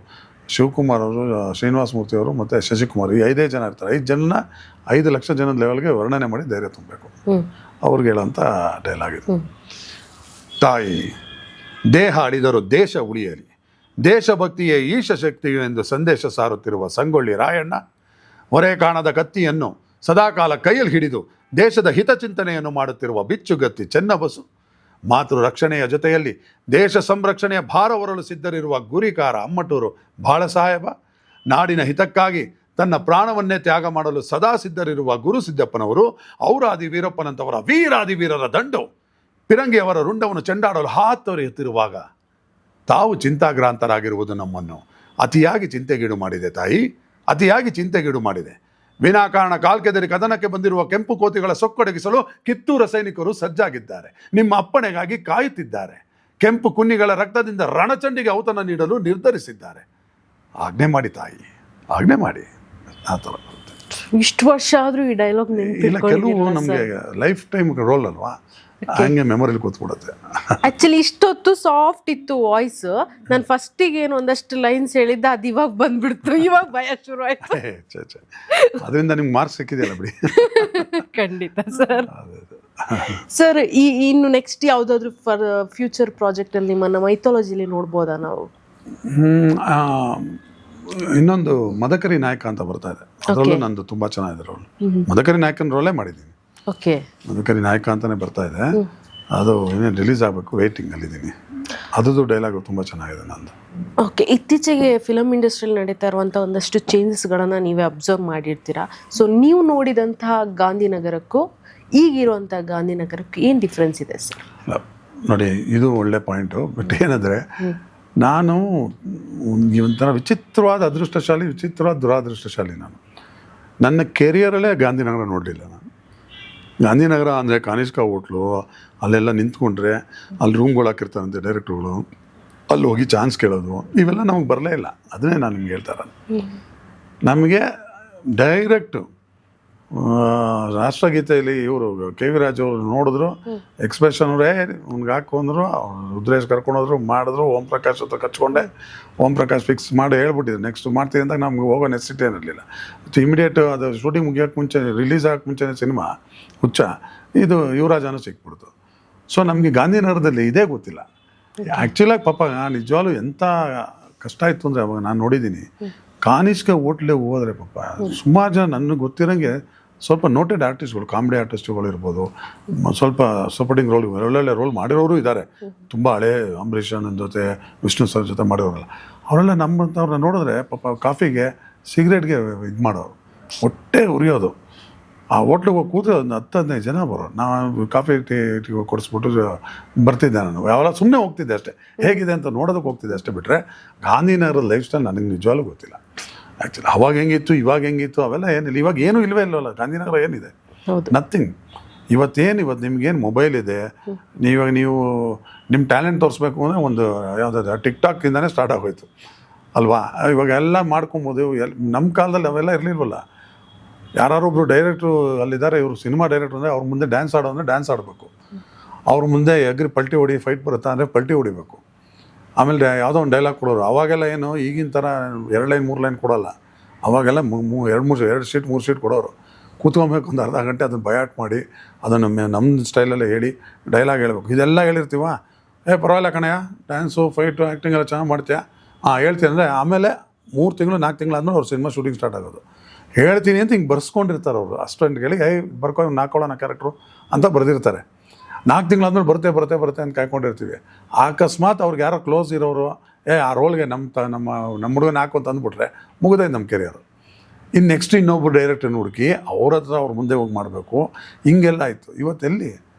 ಶಿವಕುಮಾರ್ ಅವರು, ಶ್ರೀನಿವಾಸ ಮೂರ್ತಿ ಅವರು ಮತ್ತು ಶಶಿಕುಮಾರ್, ಈ 5 ಜನ ಇರ್ತಾರೆ. 5 ಜನ 5 ಲಕ್ಷ ಜನದ ಲೆವೆಲ್ಗೆ ವರ್ಣನೆ ಮಾಡಿ ಧೈರ್ಯ ತುಂಬಬೇಕು. ಅವ್ರಿಗೆ ಹೇಳೋಂಥ ಡೈಲಾಗ್ ಇದು. ತಾಯಿ ದೇಹ ಅಳಿದರೂ ದೇಶ ಉಳಿಯಲಿ, ದೇಶಭಕ್ತಿಯೇ ಈಶ ಶಕ್ತಿ ಎಂದು ಸಂದೇಶ ಸಾರುತ್ತಿರುವ ಸಂಗೊಳ್ಳಿ ರಾಯಣ್ಣ ಹೊರೆ ಕಾಣದ ಕತ್ತಿಯನ್ನು ಸದಾಕಾಲ ಕೈಯಲ್ಲಿ ಹಿಡಿದು ದೇಶದ ಹಿತಚಿಂತನೆಯನ್ನು ಮಾಡುತ್ತಿರುವ ಬಿಚ್ಚುಗತ್ತಿ ಚೆನ್ನಬಸು, ಮಾತೃ ರಕ್ಷಣೆಯ ಜೊತೆಯಲ್ಲಿ ದೇಶ ಸಂರಕ್ಷಣೆಯ ಭಾರ ಹೊರಲು ಸಿದ್ಧರಿರುವ ಗುರಿಕಾರ ಅಮ್ಮಟೂರು ಬಾಳಸಾಹೇಬ, ನಾಡಿನ ಹಿತಕ್ಕಾಗಿ ತನ್ನ ಪ್ರಾಣವನ್ನೇ ತ್ಯಾಗ ಮಾಡಲು ಸದಾ ಸಿದ್ಧರಿರುವ ಗುರು ಸಿದ್ದಪ್ಪನವರು, ಔರಾದಿ ವೀರಪ್ಪನಂತವರ ವೀರಾದಿ ವೀರರ ದಂಡು ಪಿರಂಗಿಯವರ ರುಂಡವನ್ನು ಚೆಂಡಾಡಲು ಹಾತೊರೆಯುತ್ತಿರುವಾಗ ತಾವು ಚಿಂತಾಗ್ರಾಂತರಾಗಿರುವುದು ನಮ್ಮನ್ನು ಅತಿಯಾಗಿ ಚಿಂತೆಗೀಡು ಮಾಡಿದೆ ತಾಯಿ, ಅತಿಯಾಗಿ ಚಿಂತೆಗೀಡು ಮಾಡಿದೆ. ವಿನಾಕಾರಣ ಕಾಲ್ಕೆದರಿ ಕದನಕ್ಕೆ ಬಂದಿರುವ ಕೆಂಪು ಕೋತಿಗಳ ಸೊಕ್ಕಡಗಿಸಲು ಕಿತ್ತೂರ ಸೈನಿಕರು ಸಜ್ಜಾಗಿದ್ದಾರೆ. ನಿಮ್ಮ ಅಪ್ಪಣೆಗಾಗಿ ಕಾಯುತ್ತಿದ್ದಾರೆ. ಕೆಂಪು ಕುನ್ನಿಗಳ ರಕ್ತದಿಂದ ರಣಚಂಡಿಗೆ ಔತಣ ನೀಡಲು ನಿರ್ಧರಿಸಿದ್ದಾರೆ. ಆಜ್ಞೆ ಮಾಡಿ ತಾಯಿ, ಆಜ್ಞೆ ಮಾಡಿ. ಆ ಥರ ಇಷ್ಟು ವರ್ಷ ಆದರೂ ಈ ಡೈಲಾಗ್ ಇಲ್ಲ, ಕೆಲವು ನಮಗೆ ಲೈಫ್ ಟೈಮ್ ರೋಲ್ ಅಲ್ವಾ, ಹಂಗೆ ಮೆಮೊರಿಲಿ ಕೂತ್ಬಿಡುತ್ತೆ. ಆಕ್ಚುಲಿ ಇಷ್ಟೊತ್ತು ಸಾಫ್ಟ್ ಇತ್ತು ವಾಯ್ಸ್. ನಾನು ಫಸ್ಟಿಗೆ ಏನು ಒಂದಷ್ಟು ಲೈನ್ಸ್ ಹೇಳಿದ್ದೆ, ಅದು ಇವಾಗ ಬಂದ್ಬಿಡ್ತು. ಇವಾಗ ಭಯ ಶುರು ಆಯ್ತು. ಅದರಿಂದ ನಿಮ್ಗೆ ಮಾರ್ಕ್ಸ್ ಸಿಕ್ಕಿದೆಯಲ್ಲ ಬಿಡಿ. ಖಂಡಿತ ಸರ್. ಸರ್, ಇನ್ನು ನೆಕ್ಸ್ಟ್ ಯಾವುದಾದ್ರೂ ಫಾರ್ ಫ್ಯೂಚರ್ ಪ್ರಾಜೆಕ್ಟಲ್ಲಿ ನಿಮ್ಮನ್ನು ಮೈಥಾಲಜಿಲಿ ನೋಡ್ಬೋದಾ ನಾವು? ಇನ್ನೊಂದು ಮದಕರಿ ನಾಯಕ ಅಂತ ಬರ್ತಾ ಇದೆ, ಅದರಲ್ಲೂ ನಂದು ತುಂಬ ಚೆನ್ನಾಗಿದೆ ರೋಲ್. ಮದಕರಿ ನಾಯಕನ ರೋಲೇ ಮಾಡಿದ್ದೀನಿ. ಓಕೆ, ಮದಕರಿ ನಾಯಕ ಅಂತಲೇ ಬರ್ತಾ ಇದೆ. ಅದು ಇನ್ನೇನು ರಿಲೀಸ್ ಆಗಬೇಕು, ವೇಟಿಂಗಲ್ಲಿದ್ದೀನಿ. ಅದ್ರದ್ದು ಡೈಲಾಗು ತುಂಬ ಚೆನ್ನಾಗಿದೆ ನಂದು. ಓಕೆ, ಇತ್ತೀಚೆಗೆ ಫಿಲಮ್ ಇಂಡಸ್ಟ್ರಿಯಲ್ಲಿ ನಡೀತಾ ಇರುವಂಥ ಒಂದಷ್ಟು ಚೇಂಜಸ್ಗಳನ್ನು ನೀವೇ ಅಬ್ಸರ್ವ್ ಮಾಡಿರ್ತೀರಾ. ಸೊ ನೀವು ನೋಡಿದಂತಹ ಗಾಂಧಿನಗರಕ್ಕೂ ಈಗಿರುವಂಥ ಗಾಂಧಿನಗರಕ್ಕೂ ಏನು ಡಿಫ್ರೆನ್ಸ್ ಇದೆ ಸರ್? ನೋಡಿ, ಇದು ಒಳ್ಳೆ ಪಾಯಿಂಟು. ಬಟ್ ಏನಂದರೆ, ನಾನು ಒಂಥರ ವಿಚಿತ್ರವಾದ ಅದೃಷ್ಟಶಾಲಿ, ವಿಚಿತ್ರವಾದ ದುರಾದೃಷ್ಟಶಾಲಿ. ನನ್ನ ಕೆರಿಯರಲ್ಲೇ ಗಾಂಧಿನಗರ ನೋಡಲಿಲ್ಲ ನಾನು. ಗಾಂಧಿನಗರ ಅಂದರೆ ಕಾನಿಷ್ಕ ಹೋಟ್ಲು, ಅಲ್ಲೆಲ್ಲ ನಿಂತ್ಕೊಂಡ್ರೆ ಅಲ್ಲಿ ರೂಮ್ಗಳು ಹಾಕಿರ್ತಾರಂತೆ ಡೈರೆಕ್ಟ್ರುಗಳು, ಅಲ್ಲಿ ಹೋಗಿ ಚಾನ್ಸ್ ಕೇಳೋದು, ಇವೆಲ್ಲ ನಮಗೆ ಬರಲೇ ಇಲ್ಲ. ಅದನ್ನೇ ನಾನು ನಿಮ್ಗೆ ಹೇಳ್ತಾ ಇರೋದು. ನಮಗೆ ಡೈರೆಕ್ಟು ರಾಷ್ಟ್ರಗೀತೆಯಲ್ಲಿ ಇವರು ಕೆ ವಿ ರಾಜ್ ಅವರು ನೋಡಿದ್ರು, ಎಕ್ಸ್ಪ್ರೆಷನ್ ಅವರೇ ಅವ್ನಿಗೆ ಹಾಕೊಂಡ್ರು, ರುದ್ರೇಶ್ ಕರ್ಕೊಂಡೋದ್ರು, ಮಾಡಿದ್ರು. ಓಂ ಪ್ರಕಾಶ್ ಹತ್ರ ಕಚ್ಕೊಂಡೆ, ಓಂ ಪ್ರಕಾಶ್ ಫಿಕ್ಸ್ ಮಾಡಿ ಹೇಳ್ಬಿಟ್ಟಿದ್ರು ನೆಕ್ಸ್ಟ್ ಮಾಡ್ತೀವಿ ಅಂತ. ನಮ್ಗೆ ಹೋಗೋ ನೆಸಿಟಿ ಏನಿರಲಿಲ್ಲ. ಇಮಿಡಿಯೇಟ್ ಅದು ಶೂಟಿಂಗ್ ಮುಗಿಯೋಕ್ಕೆ ಮುಂಚೆ, ರಿಲೀಸ್ ಆಗೋಕ್ಕೆ ಮುಂಚೆನೇ ಸಿನಿಮಾ ಹುಚ್ಚ ಇದು ಯುವರಾಜನೂ ಸಿಕ್ಬಿಡ್ತು. ಸೊ ನಮಗೆ ಗಾಂಧಿನಗರದಲ್ಲಿ ಇದೇ ಗೊತ್ತಿಲ್ಲ. ಆ್ಯಕ್ಚುಲಾಗಿ ಪಾಪ ನಿಜವಾಗ್ಲೂ ಎಂಥ ಕಷ್ಟ ಇತ್ತು ಅಂದರೆ, ಅವಾಗ ನಾನು ನೋಡಿದ್ದೀನಿ. ಕಾನಿಷ್ಕ ಹೋಟ್ಲಿಗೆ ಹೋದರೆ ಪಾಪ ಸುಮಾರು ಜನ ನನಗೆ ಗೊತ್ತಿರೋಂಗೆ ಸ್ವಲ್ಪ ನೋಟೆಡ್ ಆರ್ಟಿಸ್ಟ್ಗಳು, ಕಾಮಿಡಿ ಆರ್ಟಿಸ್ಟ್ಗಳು ಇರ್ಬೋದು, ಸ್ವಲ್ಪ ಸಪೋರ್ಟಿಂಗ್ ರೋಲ್, ಒಳ್ಳೊಳ್ಳೆ ರೋಲ್ ಮಾಡಿರೋರು ಇದ್ದಾರೆ. ತುಂಬ ಹಳೇ ಅಂಬರೀಷ್ ಅಣ್ಣನ ಜೊತೆ, ವಿಷ್ಣು ಸರ್ ಜೊತೆ ಮಾಡಿರೋರಲ್ಲ, ಅವರೆಲ್ಲ ನಮ್ಮಂಥವ್ರನ್ನ ನೋಡಿದ್ರೆ ಪಾಪ ಕಾಫಿಗೆ ಸಿಗರೇಟ್ಗೆ ಇದು ಮಾಡೋರು, ಹೊಟ್ಟೆ ಉರಿಯೋದು. ಆ ಹೋಟ್ಲಿಗೆ ಹೋಗಿ ಕೂತ್ರೆ ಒಂದು 10-15 ಜನ ಬರೋರು. ನಾವು ಕಾಫಿ ಟೀ ಕೊಡಿಸ್ಬಿಟ್ಟು ಬರ್ತಿದ್ದೆ. ನಾನು ಯಾವಾಗ ಸುಮ್ಮನೆ ಹೋಗ್ತಿದ್ದೆ ಅಷ್ಟೇ, ಹೇಗಿದೆ ಅಂತ ನೋಡೋದಕ್ಕೆ ಹೋಗ್ತಿದ್ದೆ ಅಷ್ಟೇ. ಬಿಟ್ಟರೆ ಗಾಂಧಿನಗರದ ಲೈಫ್ ಸ್ಟೈಲ್ ನನಗೆ ನಿಜವಾಗ್ಲೂ ಗೊತ್ತಿಲ್ಲ. ಆ್ಯಕ್ಚುಲಿ ಅವಾಗ ಹೆಂಗಿತ್ತು, ಇವಾಗ ಹೆಂಗಿತ್ತು, ಅವೆಲ್ಲ ಏನಿಲ್ಲ. ಇವಾಗ ಏನೂ ಇಲ್ಲವೇ ಇಲ್ಲವಲ್ಲ. ಗಾಂಧಿನಗರ ಏನಿದೆ? ನಥಿಂಗ್. ಇವತ್ತು ನಿಮಗೇನು ಮೊಬೈಲ್ ಇದೆ, ನೀವು ನಿಮ್ಮ ಟ್ಯಾಲೆಂಟ್ ತೋರಿಸ್ಬೇಕು ಅಂದರೆ ಒಂದು ಯಾವುದಾದ್ರು ಟಿಕ್ಟಾಕಿಂದನೇ ಸ್ಟಾರ್ಟ್ ಆಗೋಯ್ತು ಅಲ್ವಾ? ಇವಾಗ ಎಲ್ಲ ಮಾಡ್ಕೊಬೋದು. ನಮ್ಮ ಕಾಲದಲ್ಲಿ ಅವೆಲ್ಲ ಇರಲಿಲ್ವಲ್ಲ. ಯಾರೊಬ್ಬರು ಡೈರೆಕ್ಟ್ರು ಅಲ್ಲಿದ್ದಾರೆ, ಇವರು ಸಿನಿಮಾ ಡೈರೆಕ್ಟ್ರು ಅಂದರೆ ಅವ್ರ ಮುಂದೆ ಡ್ಯಾನ್ಸ್ ಆಡೋ ಅಂದರೆ ಡ್ಯಾನ್ಸ್ ಆಡಬೇಕು. ಅವ್ರ ಮುಂದೆ ಪಲ್ಟಿ ಹೊಡಿ, ಫೈಟ್ ಬರುತ್ತಾ ಅಂದರೆ ಪಲ್ಟಿ ಹೊಡಿಬೇಕು. ಆಮೇಲೆ ಯಾವುದೋ ಒಂದು ಡೈಲಾಗ್ ಕೊಡೋರು. ಅವಾಗೆಲ್ಲ ಏನು ಈಗಿನ ಥರ 2 ಲೈನ್ 3 ಲೈನ್ ಕೊಡೋಲ್ಲ. ಅವಾಗೆಲ್ಲ 2 ಶೀಟ್ 3 ಶೀಟ್ ಕೊಡೋರು. ಕೂತ್ಕೊಬೇಕು ಒಂದು ಅರ್ಧ ಗಂಟೆ, ಅದನ್ನು ಬಯಾಟ್ ಮಾಡಿ ಅದನ್ನು ನಮ್ಮ ಸ್ಟೈಲಲ್ಲೇ ಹೇಳಿ ಡೈಲಾಗ್ ಹೇಳ್ಬೇಕು. ಇದೆಲ್ಲ ಹೇಳಿರ್ತೀವ, ಪರವಾಗಿಲ್ಲ ಕಣಯ್ಯ, ಡ್ಯಾನ್ಸು ಫೈಟು ಆ್ಯಕ್ಟಿಂಗ್ ಎಲ್ಲ ಚೆನ್ನಾಗಿ ಮಾಡ್ತೀಯಾ, ಹೇಳ್ತೀನಿ ಅಂದರೆ ಆಮೇಲೆ 3 ತಿಂಗಳು 4 ತಿಂಗಳು ಆದಮೇಲೆ ಅವ್ರ ಸಿನಿಮಾ ಶೂಟಿಂಗ್ ಸ್ಟಾರ್ಟ್ ಆಗೋದು. ಹೇಳ್ತೀನಿ ಅಂತ ಹಿಂಗೆ ಬರ್ಸ್ಕೊಂಡಿರ್ತಾರೆ ಅವರು ಅಸ್ಟೆಂಟ್ಗಳಿಗೆ. ಬರ್ಕೊಂಡು ಹಾಕೊಳ್ಳೋಣ ಕ್ಯಾರೆಕ್ಟ್ರು ಅಂತ ಬರೆದಿರ್ತಾರೆ. 4 ತಿಂಗಳಾದ್ಮೇಲೆ ಬರುತ್ತೆ ಅಂತ ಕಾಯ್ಕೊಂಡಿರ್ತೀವಿ. ಅಕಸ್ಮಾತ್ ಅವ್ರಿಗೆ ಯಾರೋ ಕ್ಲೋಸ್ ಇರೋರು ಆ ರೋಲ್ಗೆ ನಮ್ಮ ಹುಡುಗನ ಹಾಕು ಅಂತ ಅಂದ್ಬಿಟ್ರೆ ಮುಗಿದೈತೆ ನಮ್ಮ ಕೆರಿಯರು. ಇನ್ನು ನೆಕ್ಸ್ಟ್ ಇನ್ನೊಬ್ಬರು ಡೈರೆಕ್ಟರ್ನ ಹುಡುಕಿ ಅವ್ರ ಹತ್ರ ಅವ್ರು ಮುಂದೆ ಹೋಗಿ ಮಾಡಬೇಕು. ಹಿಂಗೆಲ್ಲ ಆಯಿತು. ಇವತ್ತೆಲ್ಲಿ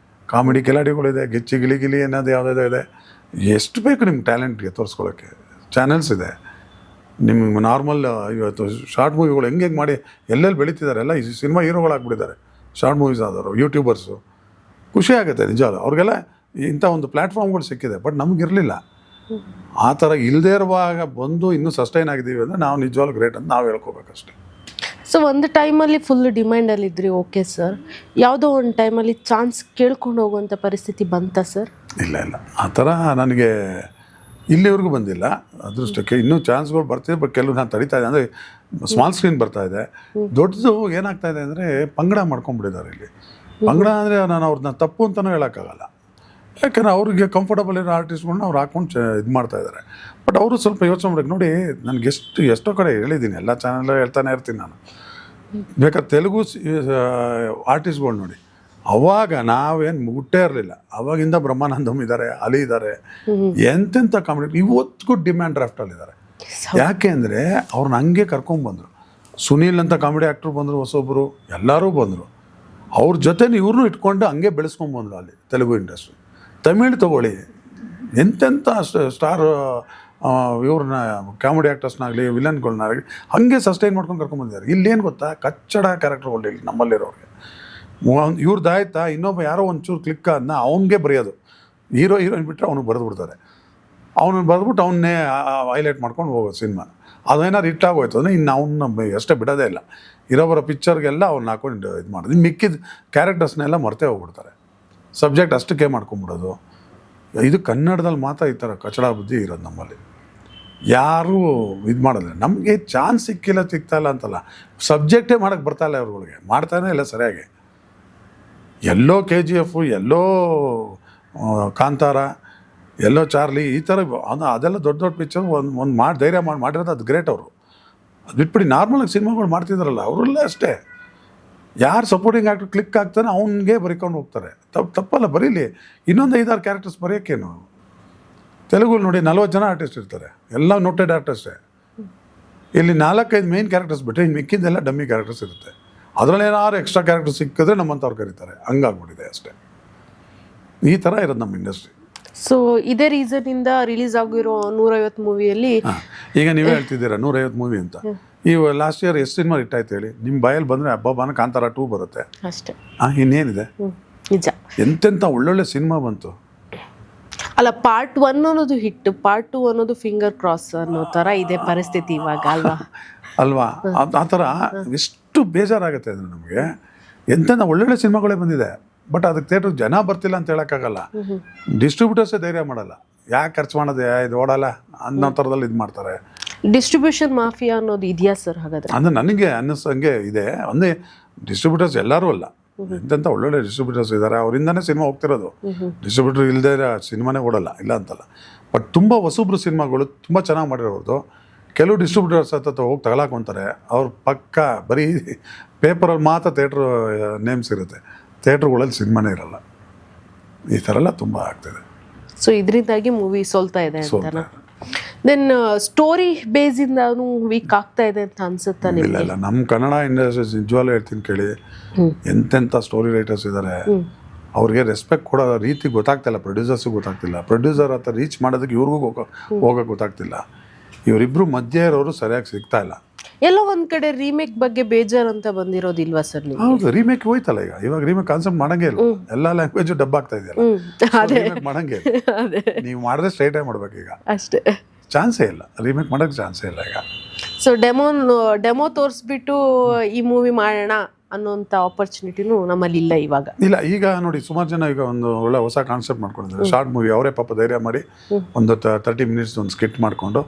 ಕಾಮಿಡಿ ಕಿಲಾಡಿಗಳಿದೆ, ಗಿಚ್ಚಿ ಗಿಲಿ ಅನ್ನೋದು ಯಾವುದಾದ್ರು ಇದೆ. ಎಷ್ಟು ಬೇಕು ನಿಮ್ಗೆ ಟ್ಯಾಲೆಂಟ್ಗೆ ತೋರಿಸ್ಕೊಳ್ಳೋಕ್ಕೆ ಚಾನೆಲ್ಸ್ ಇದೆ. ನಿಮ್ಗೆ ನಾರ್ಮಲ್ ಇವತ್ತು ಶಾರ್ಟ್ ಮೂವಿಗಳು ಹೆಂಗೆ ಮಾಡಿ ಎಲ್ಲೆಲ್ಲಿ ಬೆಳೀತಿದ್ದಾರೆ. ಎಲ್ಲ ಈ ಸಿನಿಮಾ ಹೀರೋಗಳಾಗ್ಬಿಟ್ಟಿದ್ದಾರೆ ಶಾರ್ಟ್ ಮೂವೀಸ್ ಆದವರು, ಯೂಟ್ಯೂಬರ್ಸು. ಖುಷಿ ಆಗುತ್ತೆ ನಿಜವಾಗ್ಲೂ. ಅವ್ರಿಗೆಲ್ಲ ಇಂಥ ಒಂದು ಪ್ಲ್ಯಾಟ್ಫಾರ್ಮ್ಗಳು ಸಿಕ್ಕಿದೆ. ಬಟ್ ನಮಗಿರಲಿಲ್ಲ. ಆ ಥರ ಇಲ್ಲದೇ ಇರುವಾಗ ಬಂದು ಇನ್ನೂ ಸಸ್ಟೈನ್ ಆಗಿದ್ದೀವಿ ಅಂದರೆ ನಾವು ನಿಜವಾಗ್ಲೂ ಗ್ರೇಟ್ ಅಂತ ನಾವು ಹೇಳ್ಕೋಬೇಕಷ್ಟೆ. ಸೊ ಒಂದು ಟೈಮಲ್ಲಿ ಫುಲ್ ಡಿಮ್ಯಾಂಡಲ್ಲಿ ಇದ್ರಿ, ಓಕೆ ಸರ್. ಯಾವುದೋ ಒಂದು ಟೈಮಲ್ಲಿ ಚಾನ್ಸ್ ಕೇಳ್ಕೊಂಡು ಹೋಗುವಂಥ ಪರಿಸ್ಥಿತಿ ಬಂತಾ ಸರ್? ಇಲ್ಲ ಆ ಥರ ನನಗೆ ಇಲ್ಲಿವರೆಗೂ ಬಂದಿಲ್ಲ ಅದೃಷ್ಟಕ್ಕೆ. ಇನ್ನೂ ಚಾನ್ಸ್ಗಳು ಬರ್ತಿದೆ. ಬಟ್ ಕೆಲವು ನಾನು ತಡೀತಾ ಇದೆ. ಅಂದರೆ ಸ್ಮಾಲ್ ಸ್ಕ್ರೀನ್ ಬರ್ತಾ ಇದೆ. ದೊಡ್ಡದು ಏನಾಗ್ತಾ ಇದೆ ಅಂದರೆ ಪಂಗಡ ಮಾಡ್ಕೊಂಡ್ಬಿಟ್ಟಿದ್ದಾರೆ ಇಲ್ಲಿ. ಪಂಗಡ ಅಂದರೆ ನಾನು ಅವ್ರನ್ನ ತಪ್ಪು ಅಂತಲೂ ಹೇಳೋಕ್ಕಾಗಲ್ಲ. ಯಾಕಂದರೆ ಅವ್ರಿಗೆ ಕಂಫರ್ಟಬಲ್ ಇರೋ ಆರ್ಟಿಸ್ಟ್ಗಳನ್ನ ಅವ್ರು ಹಾಕ್ಕೊಂಡು ಇದು ಮಾಡ್ತಾಯಿದ್ದಾರೆ. ಬಟ್ ಅವರು ಸ್ವಲ್ಪ ಯೋಚನೆ ಮಾಡೋಕ್ಕೆ ನೋಡಿ. ನನಗೆ ಎಷ್ಟೋ ಕಡೆ ಹೇಳಿದ್ದೀನಿ, ಎಲ್ಲ ಚಾನಲ್ ಹೇಳ್ತಾನೆ ಇರ್ತೀನಿ ನಾನು. ಬೇಕಾದ್ರೆ ತೆಲುಗು ಆರ್ಟಿಸ್ಟ್ಗಳು ನೋಡಿ, ಅವಾಗ ನಾವೇನು ಮುಟ್ಟೇ ಇರಲಿಲ್ಲ. ಅವಾಗಿಂದ ಬ್ರಹ್ಮಾನಂದಮ್ ಇದ್ದಾರೆ, ಅಲಿ ಇದ್ದಾರೆ, ಎಂತೆಂಥ ಕಾಮಿಡಿ ಇವತ್ತಿಗೂ ಡಿಮ್ಯಾಂಡ್ ಡ್ರಾಫ್ಟಲ್ಲಿದ್ದಾರೆ. ಯಾಕೆ ಅಂದರೆ ಅವ್ರನ್ನ ಹಂಗೆ ಕರ್ಕೊಂಡ್ಬಂದರು. ಸುನೀಲ್ ಅಂತ ಕಾಮಿಡಿ ಆ್ಯಕ್ಟ್ರು ಬಂದರು, ಹೊಸೊಬ್ಬರು ಎಲ್ಲರೂ ಬಂದರು. ಅವ್ರ ಜೊತೆ ಇವ್ರನ್ನೂ ಇಟ್ಕೊಂಡು ಹಂಗೆ ಬೆಳೆಸ್ಕೊಂಡ್ಬಂದರು ಅಲ್ಲಿ ತೆಲುಗು ಇಂಡಸ್ಟ್ರಿ. ತಮಿಳ್ ತೊಗೊಳ್ಳಿ, ಎಂತೆಂಥ ಸ್ಟಾರ್ ಇವ್ರನ್ನ ಕಾಮಿಡಿ ಆ್ಯಕ್ಟರ್ಸ್ನಾಗಲಿ ವಿಲನ್ಗಳನ್ನಾಗಲಿ ಹಂಗೆ ಸಸ್ಟೈನ್ ಮಾಡ್ಕೊಂಡು ಕರ್ಕೊಂಡ್ಬಂದಿದ್ದಾರೆ. ಇಲ್ಲೇನು ಗೊತ್ತಾ, ಕಚ್ಚಡ ಕ್ಯಾರೆಕ್ಟರ್ಗಳು ಇಲ್ಲಿ ನಮ್ಮಲ್ಲಿರೋರಿಗೆ. ಇವ್ರದ್ದಾಯ್ತಾ ಇನ್ನೊಬ್ಬ ಯಾರೋ ಒಂಚೂರು ಕ್ಲಿಕ್ ಅದನ್ನ ಅವನಿಗೆ ಬರೆಯೋದು. ಹೀರೋಯಿನ್ ಬಿಟ್ಟರೆ ಅವ್ನಿಗೆ ಬರೆದು ಬಿಡ್ತಾರೆ. ಅವನು ಬರೆದ್ಬಿಟ್ಟು ಅವನ್ನೇ ಹೈಲೈಟ್ ಮಾಡ್ಕೊಂಡು ಹೋಗೋದು ಸಿನಿಮಾ. ಅದೇನಾರು ಹಿಟ್ಟಾಗೋಯ್ತು ಅಂದರೆ ಇನ್ನು ಅವನ್ನ ಅಷ್ಟೇ ಬಿಡೋದೇ ಇಲ್ಲ. ಇರೋಬರೋ ಪಿಕ್ಚರ್ಗೆಲ್ಲ ಅವ್ನ ಹಾಕೊಂಡು ಇದು ಮಾಡೋದು. ಇನ್ನು ಮಿಕ್ಕಿದ ಕ್ಯಾರೆಕ್ಟರ್ಸ್ನೆಲ್ಲ ಮರ್ತೇ ಹೋಗ್ಬಿಡ್ತಾರೆ. ಸಬ್ಜೆಕ್ಟ್ ಅಷ್ಟಕ್ಕೆ ಮಾಡ್ಕೊಂಬಿಡೋದು. ಇದು ಕನ್ನಡದಲ್ಲಿ ಮಾತ್ರ ಈ ಥರ ಕಚಡ ಬುದ್ಧಿ ಇರೋದು ನಮ್ಮಲ್ಲಿ. ಯಾರೂ ಇದು ಮಾಡೋದಿಲ್ಲ. ನಮಗೆ ಚಾನ್ಸ್ ಸಿಗ್ತಾ ಇಲ್ಲ ಅಂತಲ್ಲ, ಸಬ್ಜೆಕ್ಟೇ ಮಾಡೋಕ್ಕೆ ಬರ್ತಾಯಿಲ್ಲ ಅವ್ರುಗಳಿಗೆ. ಮಾಡ್ತಾನೇ ಇಲ್ಲ ಸರಿಯಾಗಿ. ಎಲ್ಲೋ KGF, ಎಲ್ಲೋ ಕಾಂತಾರ, ಎಲ್ಲೋ ಚಾರ್ಲಿ, ಈ ಥರ ಅದೆಲ್ಲ ದೊಡ್ಡ ಪಿಕ್ಚರ್ ಒಂದು ಧೈರ್ಯ ಮಾಡಿರೋದು ಅದು ಗ್ರೇಟ್. ಅವರು ಅದು ಬಿಟ್ಬಿಟ್ಟು ನಾರ್ಮಲಾಗಿ ಸಿನಿಮಾಗಳು ಮಾಡ್ತಿದ್ದಾರಲ್ಲ ಅವರೆಲ್ಲ ಅಷ್ಟೇ. ಯಾರು ಸಪೋರ್ಟಿಂಗ್ ಆ್ಯಕ್ಟರ್ ಕ್ಲಿಕ್ ಆಗ್ತಾನೆ ಅವನಿಗೆ ಬರೀಕೊಂಡು ಹೋಗ್ತಾರೆ. ತಪ್ಪಲ್ಲ, ಬರೀಲಿ. ಇನ್ನೊಂದು 5-6 ಕ್ಯಾರೆಕ್ಟರ್ಸ್ ಬರೆಯೋಕ್ಕೇನು. ತೆಲುಗು ನೋಡಿ 40 ಜನ ಆರ್ಟಿಸ್ಟ್ ಇರ್ತಾರೆ, ಎಲ್ಲ ನೋಟೆಡ್ ಆರ್ಟಿಸ್ಟೇ. ಇಲ್ಲಿ 4-5 ಮೇನ್ ಕ್ಯಾರೆಕ್ಟರ್ಸ್ ಬಿಟ್ಟರೆ ಇನ್ನು ಮಿಕ್ಕಿದ್ದೆಲ್ಲ ಡಮ್ಮಿ ಕ್ಯಾರೆಕ್ಟರ್ಸ್ ಇರುತ್ತೆ. ಅದರಲ್ಲೇನಾದ್ರು ಎಕ್ಸ್ಟ್ರಾ ಕ್ಯಾರೆಕ್ಟರ್ ಸಿಕ್ಕಿದ್ರೆ ನಮ್ಮಂಥವ್ರು ಕರೀತಾರೆ. ಹಂಗಾಗ್ಬಿಟ್ಟಿದೆ ಅಷ್ಟೇ. ಈ ಥರ ಇರೋದು ನಮ್ಮ ಇಂಡಸ್ಟ್ರಿ. ಸೊ ಇದೇ ರೀಸನ್ನಿಂದ ರಿಲೀಸ್ ಆಗಿರೋ 150 ಮೂವಿಯಲ್ಲಿ ಈಗ ನೀವೇ ಹೇಳ್ತಿದ್ದೀರಾ 150 ಮೂವಿ ಅಂತ. ಈ ಲಾಸ್ಟ್ ಇಯರ್ ಎಷ್ಟು ಸಿನಿಮಾ ಹಿಟ್ ಆಯ್ತು ಹೇಳಿ? ನಿಮ್ಮ ಬಾಯಲ್ಲಿ ಬಂದರೆ ಹಬ್ಬನ ಕಾಂತಾರ 2 ಬರುತ್ತೆ ಅಷ್ಟೇ. ಇನ್ನೇನಿದೆ? ನಿಜ. ಎಂತೆಂಥ ಒಳ್ಳೊಳ್ಳೆ ಸಿನಿಮಾ ಬಂತು ಅಲ್ಲ. ಪಾರ್ಟ್ 1 ಅನ್ನೋದು ಹಿಟ್, ಪಾರ್ಟ್ 2 ಅನ್ನೋದು ಫಿಂಗರ್ ಕ್ರಾಸ್ ಅನ್ನೋ ಥರ ಇದೆ ಪರಿಸ್ಥಿತಿ ಇವಾಗ ಅಲ್ವಾ? ಆ ಥರ ಎಷ್ಟು ಬೇಜಾರಾಗುತ್ತೆ ಅಂದರೆ ನಮಗೆ. ಎಂತೆಂಥ ಒಳ್ಳೊಳ್ಳೆ ಸಿನಿಮಾಗಳೇ ಬಂದಿದೆ. ಬಟ್ ಅದಕ್ಕೆ ಥಿಯೇಟ್ರಿಗೆ ಜನ ಬರ್ತಿಲ್ಲ ಅಂತ ಹೇಳೋಕ್ಕಾಗಲ್ಲ. ಡಿಸ್ಟ್ರಿಬ್ಯೂಟರ್ಸೇ ಧೈರ್ಯ ಮಾಡಲ್ಲ. ಯಾಕೆ ಖರ್ಚು ಮಾಡೋದು, ಇದು ಓಡಲ್ಲ ಅನ್ನೋ ಥರದಲ್ಲಿ ಇದು ಮಾಡ್ತಾರೆ. ಡಿಸ್ಟ್ರಿಬ್ಯೂಷನ್ ಮಾಫಿಯಾ ಅನ್ನೋದು ಇದೆಯಾ ಸರ್ ಹಾಗಾದ್ರೆ? ಅಂದರೆ ನನಗೆ ಅನ್ನಿಸಂಗೆ ಇದೆ. ಅಂದರೆ ಡಿಸ್ಟ್ರಿಬ್ಯೂಟರ್ಸ್ ಎಲ್ಲರೂ ಅಲ್ಲ, ಎಂತೆಂಥ ಒಳ್ಳೊಳ್ಳೆ ಡಿಸ್ಟ್ರಿಬ್ಯೂಟರ್ಸ್ ಇದ್ದಾರೆ. ಅವರಿಂದನೇ ಸಿನಿಮಾ ಹೋಗ್ತಿರೋದು. ಡಿಸ್ಟ್ರಿಬ್ಯೂಟರ್ ಇಲ್ಲದೆ ಸಿನಿಮಾನೇ ಓಡಲ್ಲ, ಇಲ್ಲ ಅಂತಲ್ಲ. ಬಟ್ ತುಂಬ ಹೊಸಬ್ರು ಸಿನಿಮಾಗಳು ತುಂಬ ಚೆನ್ನಾಗಿ ಮಾಡಿರೋದು. ಕೆಲವು ಡಿಸ್ಟ್ರಿಬ್ಯೂಟರ್ಸ್ ಹತ್ರ ಹೋಗಿ ತಗೊಳಕೊಂತಾರೆ. ಅವ್ರ ಪಕ್ಕ ಬರೀ ಪೇಪರಲ್ಲಿ ಮಾತ್ರ ಥಿಯೇಟ್ರ್ ನೇಮ್ಸ್ ಇರುತ್ತೆ, ಥಿಯೇಟ್ರುಗಳಲ್ಲಿ ಸಿನಿಮಾನೇ ಇರಲ್ಲ. ಈ ಥರ ಎಲ್ಲ ತುಂಬ ಆಗ್ತಿದೆ. ಸೊ ಇದರಿಂದಾಗಿ ಮೂವಿ ಸೋಲ್ತಾ ಇದೆ ಅಂತ. ದೆನ್ ಸ್ಟೋರಿ ಬೇಸಿಂದಾನು ವೀಕ್ ಆಗ್ತಾ ಇದೆ ಅಂತ ಅನ್ಸುತ್ತಾ ನಿಮಗೆ? ಇಲ್ಲ, ನಮ್ಮ ಕನ್ನಡ ಇಂಡಸ್ಟ್ರಿ ನಿಜವಾಗ್ಲೂ ಹೇಳ್ತೀನಿ ಕೇಳಿ, ಎಂತೆಂಥ ಸ್ಟೋರಿ ರೈಟರ್ಸ್ ಇದ್ದಾರೆ. ಅವ್ರಿಗೆ ರೆಸ್ಪೆಕ್ಟ್ ಕೊಡೋ ರೀತಿ ಗೊತ್ತಾಗ್ತಿಲ್ಲ. ಪ್ರೊಡ್ಯೂಸರ್ಸಿಗೆ ಗೊತ್ತಾಗ್ತಿಲ್ಲ. ಪ್ರೊಡ್ಯೂಸರ್ ಹತ್ರ ರೀಚ್ ಮಾಡೋದಕ್ಕೆ ಇವ್ರಿಗೂ ಹೋಗೋಕೆ ಗೊತ್ತಾಗ್ತಿಲ್ಲ. ಇವರಿಬ್ಬರು ಮಧ್ಯೆ ಇರೋರು ಸರಿಯಾಗಿ ಸಿಗ್ತಾ ಇಲ್ಲ. ಎಲ್ಲೋ ಒಂದ್ ಕಡೆ ರೀಮೇಕ್ ಬಗ್ಗೆ ಬೇಜಾರ್ ಅಂತ ಬಂದಿರೋದಿಲ್ವಾ ಸರ್ ನೀವು? ಹೌದು, ರೀಮೇಕ್ ಹೋಯ್ತಲ್ಲ. ಇವಾಗ ರೀಮೇಕ್ ಕಾನ್ಸೆಪ್ಟ್ ಮಾಡಂಗೇ ಇಲ್ಲ. ಎಲ್ಲ ಲ್ಯಾಂಗ್ವೇಜ್ ಡಬ್ ಆಗ್ತಾ ಇದೆಯಲ್ಲ, ರೀಮೇಕ್ ಮಾಡಂಗೇ ಇಲ್ಲ. ನೀವು ಮಾಡಿದ್ರೆ ಸ್ಟ್ರೈಟೇ ಮಾಡ್ಬೇಕು ಈಗ ಅಷ್ಟೇ. ಚಾನ್ಸೇ ಇಲ್ಲ, ರೀಮೇಕ್ ಮಾಡೋಕ್ಕೆ ಚಾನ್ಸೇ ಇಲ್ಲ ಈಗ. ಸೊ ಡೆಮೋ ತೋರಿಸ್ಬಿಟ್ಟು ಈ ಮೂವಿ ಮಾಡೋಣ ಅನ್ನೋಂಥ ಆಪರ್ಚುನಿಟಿನೂ ನಮ್ಮಲ್ಲಿ ಇಲ್ಲ ಇವಾಗ. ಇಲ್ಲ, ಈಗ ನೋಡಿ ಸುಮಾರು ಜನ ಈಗ ಒಂದು ಒಳ್ಳೆ ಹೊಸ ಕಾನ್ಸೆಪ್ಟ್ ಮಾಡ್ಕೊಂಡಿದ್ದಾರೆ. ಶಾರ್ಟ್ ಮೂವಿ ಅವರೇ ಪಾಪ ಧೈರ್ಯ ಮಾಡಿ ಒಂದು 30 ಮಿನಿಟ್ಸ್ ಒಂದು ಸ್ಕಿಟ್ ಮಾಡಿಕೊಂಡು,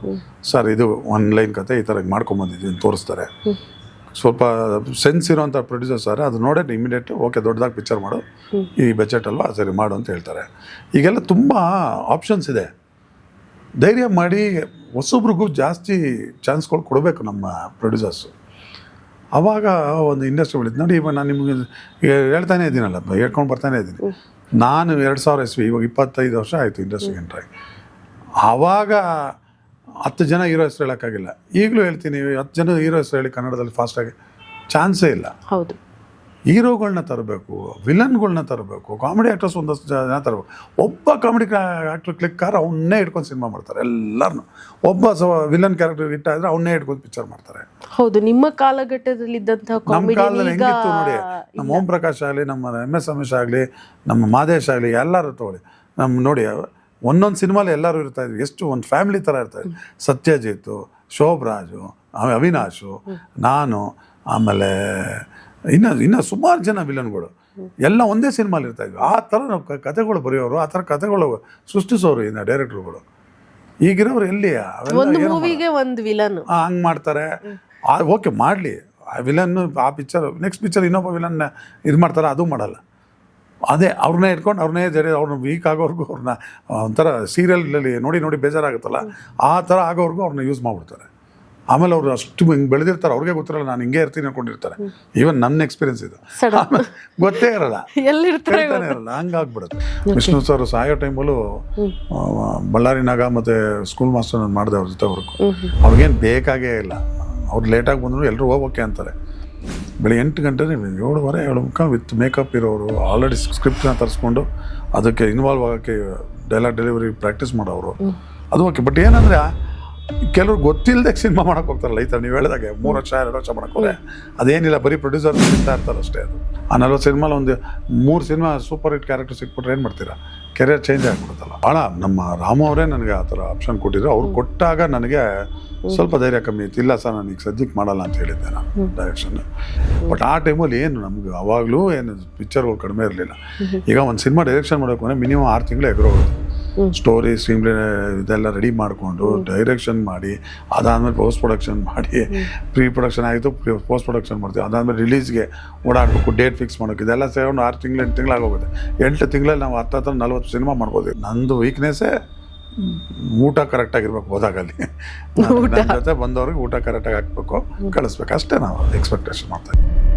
ಸರ್ ಇದು 1 ಲೈನ್ ಕತೆ ಈ ಥರ ಮಾಡ್ಕೊಂಬಂದಿದ್ದೀವಿ ಅಂತ ತೋರಿಸ್ತಾರೆ. ಸ್ವಲ್ಪ ಸೆನ್ಸ್ ಇರೋಂಥ ಪ್ರೊಡ್ಯೂಸರ್ ಸರ್ ಅದು ನೋಡೇ ಇಮಿಡಿಯೇಟ್ ಓಕೆ ದೊಡ್ಡದಾಗಿ ಪಿಕ್ಚರ್ ಮಾಡು, ಈ ಬಜೆಟ್ ಅಲ್ವಾ ಸರಿ ಮಾಡು ಅಂತ ಹೇಳ್ತಾರೆ. ಈಗೆಲ್ಲ ತುಂಬ ಆಪ್ಷನ್ಸ್ ಇದೆ. ಧೈರ್ಯ ಮಾಡಿ ಹೊಸೊಬ್ರಿಗೂ ಜಾಸ್ತಿ ಚಾನ್ಸ್ಗಳು ಕೊಡಬೇಕು ನಮ್ಮ ಪ್ರೊಡ್ಯೂಸರ್ಸು. ಆವಾಗ ಒಂದು ಇಂಡಸ್ಟ್ರಿ ಬೆಳೀತು ನೋಡಿ. ಇವಾಗ ನಾನು ನಿಮಗೆ ಹೇಳ್ತಾನೆ ಇದ್ದೀನಲ್ಲ, ಹೇಳ್ಕೊಂಡು ಬರ್ತಾನೆ ಇದ್ದೀನಿ. ನಾನು 2000 ಇಸ್ವಿ, ಇವಾಗ 25 ವರ್ಷ ಆಯಿತು ಇಂಡಸ್ಟ್ರಿಗೆ ಎಂಟ್ರಾಗಿ. ಆವಾಗ 10 ಜನ ಹೀರೋ ಹೆಸರು ಹೇಳೋಕ್ಕಾಗಿಲ್ಲ. ಈಗಲೂ ಹೇಳ್ತೀನಿ, 10 ಜನ ಹೀರೋ ಹೆಸರು ಹೇಳಿ ಕನ್ನಡದಲ್ಲಿ ಫಾಸ್ಟಾಗಿ ಚಾನ್ಸೇ ಇಲ್ಲ. ಹೌದು. ಹೀರೋಗಳನ್ನ ತರಬೇಕು, ವಿಲನ್ಗಳನ್ನ ತರಬೇಕು, ಕಾಮಿಡಿ ಆ್ಯಕ್ಟರ್ಸ್ ಒಂದಷ್ಟು ಜನ ತರಬೇಕು. ಒಬ್ಬ ಕಾಮಿಡಿ ಆ್ಯಕ್ಟರ್ ಕ್ಲಿಕ್ಕಾರ ಅವನ್ನೇ ಇಟ್ಕೊಂಡು ಸಿನಿಮಾ ಮಾಡ್ತಾರೆ ಎಲ್ಲರನ್ನೂ. ಒಬ್ಬ ವಿಲನ್ ಕ್ಯಾರೆಕ್ಟರ್ ಹಿಟ್ ಆದರೆ ಅವನ್ನೇ ಇಟ್ಕೊಂಡು ಪಿಕ್ಚರ್ ಮಾಡ್ತಾರೆ. ಹೌದು, ನಿಮ್ಮ ಕಾಲಘಟ್ಟದಲ್ಲಿ ಇದ್ದಂತಹ ನಮ್ಮ ಕಾಲದಲ್ಲಿ ಹೆಂಗಿತ್ತು ನೋಡಿ, ನಮ್ಮ ಓಂ ಪ್ರಕಾಶ್ ಆಗಲಿ, ನಮ್ಮ MS ರಮೇಶ್ ಆಗಲಿ, ನಮ್ಮ ಮಾದೇಶ್ ಆಗಲಿ, ಎಲ್ಲರೂ ತಗೊಳ್ಳಿ. ನಮ್ಮ ನೋಡಿ ಒಂದೊಂದು ಸಿನಿಮಾಲಿ ಎಲ್ಲರೂ ಇರ್ತಾಯಿದ್ವಿ. ಎಷ್ಟು ಒಂದು ಫ್ಯಾಮಿಲಿ ಥರ ಇರ್ತಾಯಿದ್ವಿ. ಸತ್ಯಜಿತ್, ಶೋಭರಾಜು, ಅವಿನಾಶು, ನಾನು, ಆಮೇಲೆ ಇನ್ನು ಸುಮಾರು ಜನ ವಿಲನ್ಗಳು ಎಲ್ಲ ಒಂದೇ ಸಿನಿಮಾಲಿ ಇರ್ತಾಯಿದ್ವಿ. ಆ ಥರ ನಾವು ಕತೆಗಳು ಬರೆಯೋರು, ಆ ಥರ ಕತೆಗಳು ಸೃಷ್ಟಿಸೋರು ಇನ್ನು ಡೈರೆಕ್ಟ್ರುಗಳು. ಈಗಿರೋರು ಎಲ್ಲಿ ಒಂದು ಮೂವಿಗೆ ಒಂದು ವಿಲನ್ ಹಂಗೆ ಮಾಡ್ತಾರೆ. ಓಕೆ ಮಾಡಲಿ, ಆ ವಿಲನ್ನು ಆ ಪಿಕ್ಚರ್ ನೆಕ್ಸ್ಟ್ ಪಿಕ್ಚರ್ ಇನ್ನೊಬ್ಬ ವಿಲನ್ನ ಇದು ಮಾಡ್ತಾರೆ, ಅದು ಮಾಡಲ್ಲ. ಅದೇ ಅವ್ರನ್ನೇ ಇಟ್ಕೊಂಡು ಅವ್ರನ್ನೇ ಅವ್ರನ್ನ ವೀಕ್ ಆಗೋರ್ಗೂ ಅವ್ರನ್ನ ಒಂಥರ ಸೀರಿಯಲಲ್ಲಿ ನೋಡಿ ನೋಡಿ ಬೇಜಾರಾಗುತ್ತಲ್ಲ, ಆ ಥರ ಆಗೋರ್ಗೂ ಅವ್ರನ್ನ ಯೂಸ್ ಮಾಡಿಬಿಡ್ತಾರೆ. ಆಮೇಲೆ ಅವರು ಅಷ್ಟು ಹಿಂಗೆ ಬೆಳೆದಿರ್ತಾರೆ, ಅವ್ರಿಗೆ ಗೊತ್ತಿರಲ್ಲ ನಾನು ಹಿಂಗೆ ಇರ್ತೀನಿ ಅನ್ಕೊಂಡಿರ್ತಾರೆ. ಈವನ್ ನನ್ನ ಎಕ್ಸ್ಪೀರಿಯನ್ಸ್ ಇದು, ಗೊತ್ತೇ ಇರಲ್ಲ, ಎಲ್ಲಿರ್ತಾರೆ ಇರಲ್ಲ, ಹಂಗಾಗ್ಬಿಡುತ್ತೆ. ವಿಷ್ಣು ಸರ್ ಸಾಯೋ ಟೈಮಲ್ಲೂ ಬಳ್ಳಾರಿ ನಾಗ ಮತ್ತು ಸ್ಕೂಲ್ ಮಾಸ್ಟರ್ ನಾನು ಮಾಡಿದೆ ಅವ್ರ ಜೊತೆ ವರ್ಕು. ಅವ್ರಿಗೇನು ಬೇಕಾಗೇ ಇಲ್ಲ, ಅವ್ರು ಲೇಟಾಗಿ ಬಂದರು ಎಲ್ಲರೂ ಹೋಗೋಕೆ ಅಂತಾರೆ. ಬೆಳಿಗ್ಗೆ 8 ಗಂಟೆ 7:15 7:30 ವಿತ್ ಮೇಕಪ್ ಇರೋರು, ಆಲ್ರೆಡಿ ಸ್ಕ್ರಿಪ್ಟ್ನ ತರಿಸ್ಕೊಂಡು ಅದಕ್ಕೆ ಇನ್ವಾಲ್ವ್ ಆಗೋಕ್ಕೆ ಡೈಲಾಗ್ ಡೆಲಿವರಿ ಪ್ರಾಕ್ಟೀಸ್ ಮಾಡೋರು, ಅದು ಓಕೆ. ಬಟ್ ಏನಂದರೆ ಕೆಲವ್ರು ಗೊತ್ತಿಲ್ಲದೆ ಸಿನಿಮಾ ಮಾಡೋಕೆ ಹೋಗ್ತಾರಲ್ಲ, ಈ ಥರ ನೀವು ಹೇಳಿದಾಗೆ 3 ವರ್ಷ 2 ವರ್ಷ ಮಾಡೋಕ್ಕೋದ್ರೆ ಅದೇನಿಲ್ಲ, ಬರೀ ಪ್ರೊಡ್ಯೂಸರ್ ಸಿಗ್ತಾ ಇರ್ತಾರೆ ಅಷ್ಟೇ. ಅದು ಆ 40 ಸಿನಿಮಾಲಿ ಒಂದು 3 ಸಿನಿಮಾ ಸೂಪರ್ ಹಿಟ್ ಕ್ಯಾರೆಕ್ಟರ್ ಸಿಕ್ಬಿಟ್ರೆ ಏನು ಮಾಡ್ತೀರಾ? ಕೆರಿಯರ್ ಚೇಂಜ್ ಆಗಿಬಿಡುತ್ತಲ್ಲ. ಭಾಳ ನಮ್ಮ ರಾಮು ಅವರೇ ನನಗೆ ಆ ಥರ ಆಪ್ಷನ್ ಕೊಟ್ಟಿದ್ರು. ಅವ್ರು ಕೊಟ್ಟಾಗ ನನಗೆ ಸ್ವಲ್ಪ ಧೈರ್ಯ ಕಮ್ಮಿ ಇತ್ತು. ಇಲ್ಲ ಸರ್, ನಾನು ಈಗ ಸದ್ಯಕ್ಕೆ ಮಾಡಲ್ಲ ಅಂತ ಹೇಳಿದ್ದೆ ನಾನು ಡೈರೆಕ್ಷನ್. ಬಟ್ ಆ ಟೈಮಲ್ಲಿ ಏನು ನಮ್ಗೆ ಅವಾಗಲೂ ಏನು ಪಿಕ್ಚರ್ಗಳು ಕಡಿಮೆ ಇರಲಿಲ್ಲ. ಈಗ ಒಂದು ಸಿನಿಮಾ ಡೈರೆಕ್ಷನ್ ಮಾಡಬೇಕು ಅಂದರೆ ಮಿನಿಮಮ್ 6 ತಿಂಗಳು ಎಗರೋಗುತ್ತೆ. ಸ್ಟೋರಿ ಸ್ಟ್ರೀಮ್ ಇದೆಲ್ಲ ರೆಡಿ ಮಾಡಿಕೊಂಡು ಡೈರೆಕ್ಷನ್ ಮಾಡಿ, ಅದಾದಮೇಲೆ ಪೋಸ್ಟ್ ಪ್ರೊಡಕ್ಷನ್ ಮಾಡಿ, ಪ್ರೀ ಪ್ರೊಡಕ್ಷನ್ ಆಯಿತು, ಪೋಸ್ಟ್ ಪ್ರೊಡಕ್ಷನ್ ಮಾಡ್ತೀವಿ, ಅದಾದಮೇಲೆ ರಿಲೀಸ್ಗೆ ಓಡಾಡಬೇಕು, ಡೇಟ್ ಫಿಕ್ಸ್ ಮಾಡೋಕೆ, ಇದೆಲ್ಲ ಸೇರಿಕೊಂಡು 6 ತಿಂಗಳು 8 ತಿಂಗಳಾಗೋಗುತ್ತೆ. 8 ತಿಂಗಳಲ್ಲಿ ನಾವು 40 ಸಿನಿಮಾ ಮಾಡ್ಬೋದು. ನಂದು ವೀಕ್ನೆಸ್ಸೇ ಊಟ ಕರೆಕ್ಟಾಗಿರ್ಬೇಕು. ಹೋದಾಗಲ್ಲಿ ನನ್ನ ಜೊತೆ ಬಂದವ್ರಿಗೆ ಊಟ ಕರೆಕ್ಟಾಗಿ ಹಾಕ್ಬೇಕು, ಕಳಿಸ್ಬೇಕು, ಅಷ್ಟೇ ನಾವು ಎಕ್ಸ್ಪೆಕ್ಟೇಷನ್ ಮಾಡ್ತಾ ಇದ್ದೀವಿ.